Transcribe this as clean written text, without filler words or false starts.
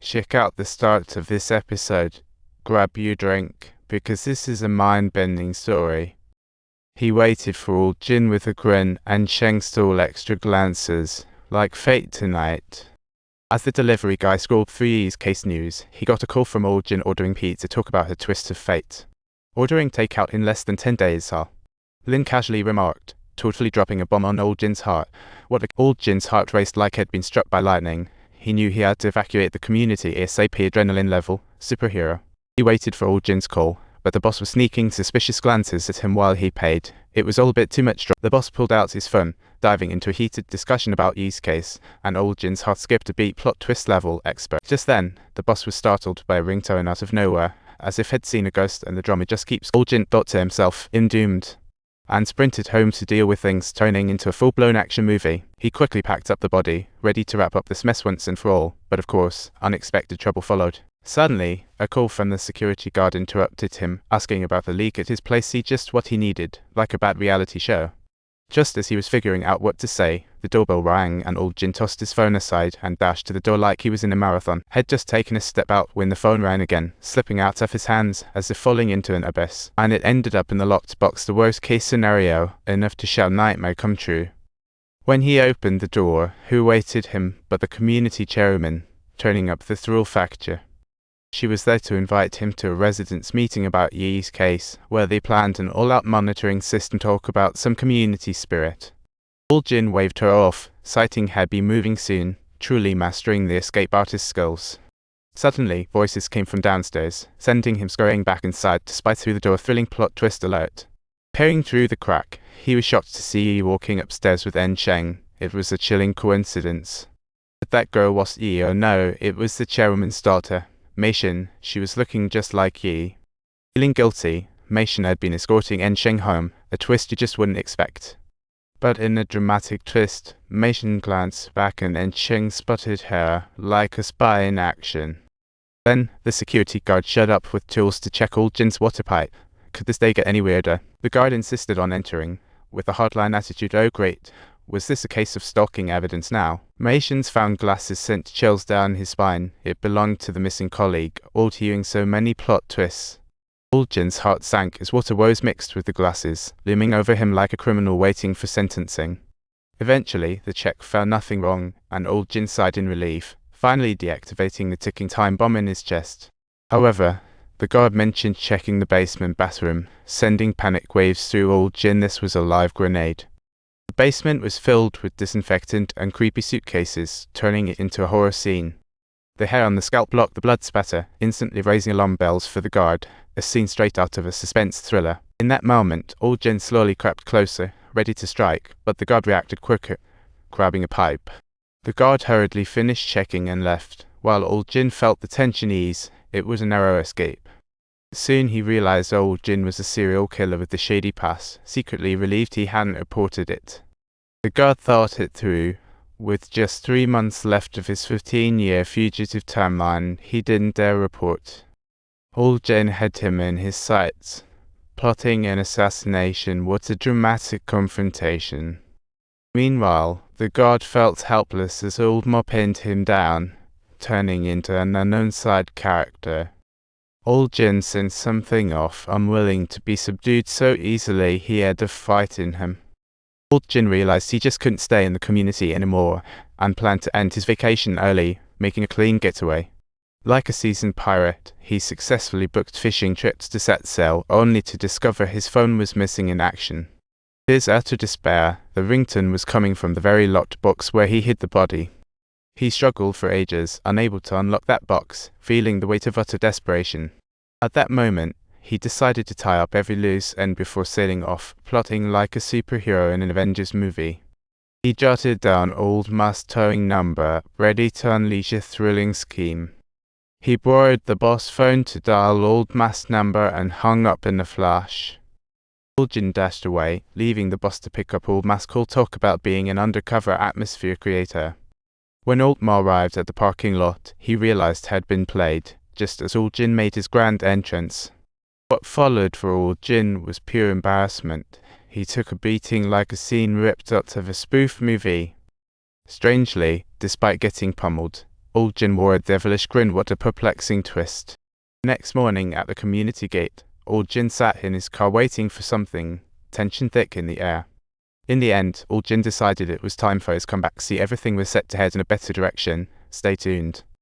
Check out the start of this episode. Grab your drink, because this is a mind-bending story. He waited for old Jin with a grin, and Sheng stole extra glances, like fate tonight. As the delivery guy scrolled through his case news, he got a call from old Jin ordering pizza to talk about a twist of fate. Ordering takeout in less than 10 days, huh? Lin casually remarked, totally dropping a bomb on old Jin's heart. Old Jin's heart raced like he'd been struck by lightning. He knew he had to evacuate the community ASAP. Adrenaline level, superhero. He waited for old Jin's call, but the boss was sneaking suspicious glances at him while he paid. It was all a bit too much. The boss pulled out his phone, diving into a heated discussion about Yi's case, and old Jin's heart skipped a beat. Plot twist level expert. Just then, the boss was startled by a ringtone out of nowhere, as if he'd seen a ghost, and the drama just keeps. Old Jin thought to himself, "I'm doomed," and sprinted home to deal with things, turning into a full-blown action movie. He quickly packed up the body, ready to wrap up this mess once and for all, but of course, unexpected trouble followed. Suddenly, a call from the security guard interrupted him, asking about the leak at his place. See, just what he needed, like a bad reality show. Just as he was figuring out what to say, the doorbell rang, and old Jin tossed his phone aside and dashed to the door like he was in a marathon. Had just taken a step out when the phone rang again, slipping out of his hands as if falling into an abyss, and it ended up in the locked box. The worst case scenario, enough to shout nightmare come true. When he opened the door, who awaited him but the community chairwoman, turning up the thrill factor. She was there to invite him to a residents' meeting about Yi's case, where they planned an all-out monitoring system. Talk about some community spirit. Old Jin waved her off, citing he'd be moving soon, truly mastering the escape artist skills. Suddenly, voices came from downstairs, sending him scurrying back inside to spy through the door. Thrilling plot twist alert. Peering through the crack, he was shocked to see Yi walking upstairs with Sheng. It was a chilling coincidence. But that girl was Yi. Oh no, it was the chairwoman's daughter, Mei Xin. She was looking just like Yi. Feeling guilty, Mei Xin had been escorting Sheng home, a twist you just wouldn't expect. But in a dramatic twist, Mei Xin glanced back and Sheng spotted her, like a spy in action. Then, the security guard showed up with tools to check old Jin's water pipe. Could this day get any weirder? The guard insisted on entering, with a hardline attitude. Oh great, was this a case of stalking evidence now? Mei Xin's found glasses sent chills down his spine. It belonged to the missing colleague, all hewing so many plot twists. Old Jin's heart sank as water woes mixed with the glasses, looming over him like a criminal waiting for sentencing. Eventually, the check found nothing wrong, and old Jin sighed in relief, finally deactivating the ticking time bomb in his chest. However, the guard mentioned checking the basement bathroom, sending panic waves through old Jin. This was a live grenade. The basement was filled with disinfectant and creepy suitcases, turning it into a horror scene. The hair on the scalp blocked the blood spatter, instantly raising alarm bells for the guard, a scene straight out of a suspense thriller. In that moment, old Jin slowly crept closer, ready to strike, but the guard reacted quicker, grabbing a pipe. The guard hurriedly finished checking and left, while old Jin felt the tension ease. It was a narrow escape. Soon he realized old Jin was a serial killer with the shady past, secretly relieved he hadn't reported it. The guard thought it through. With just 3 months left of his 15-year fugitive timeline, he didn't dare report. Old Jin had him in his sights, plotting an assassination. What a dramatic confrontation. Meanwhile, the guard felt helpless as old Ma pinned him down, turning into an unknown side character. Old Jin sensed something off, unwilling to be subdued so easily. He had a fight in him. Old Jin realized he just couldn't stay in the community anymore, and planned to end his vacation early, making a clean getaway. Like a seasoned pirate, he successfully booked fishing trips to set sail, only to discover his phone was missing in action. To his utter despair, the ringtone was coming from the very locked box where he hid the body. He struggled for ages, unable to unlock that box, feeling the weight of utter desperation. At that moment, he decided to tie up every loose end before sailing off, plotting like a superhero in an Avengers movie. He jotted down old Ma's towing number, ready to unleash a thrilling scheme. He borrowed the boss phone to dial old Ma's number and hung up in a flash. Old Jin dashed away, leaving the boss to pick up old Ma's call. Talk about being an undercover atmosphere creator. When old Ma arrived at the parking lot, he realized had been played, just as old Jin made his grand entrance. What followed for old Jin was pure embarrassment. He took a beating like a scene ripped out of a spoof movie. Strangely, despite getting pummeled, Old Jin wore a devilish grin. What a perplexing twist. Next morning at the community gate, Old Jin sat in his car waiting for something, tension thick in the air. In the end, Old Jin decided it was time for his comeback. See, everything was set to head in a better direction. Stay tuned.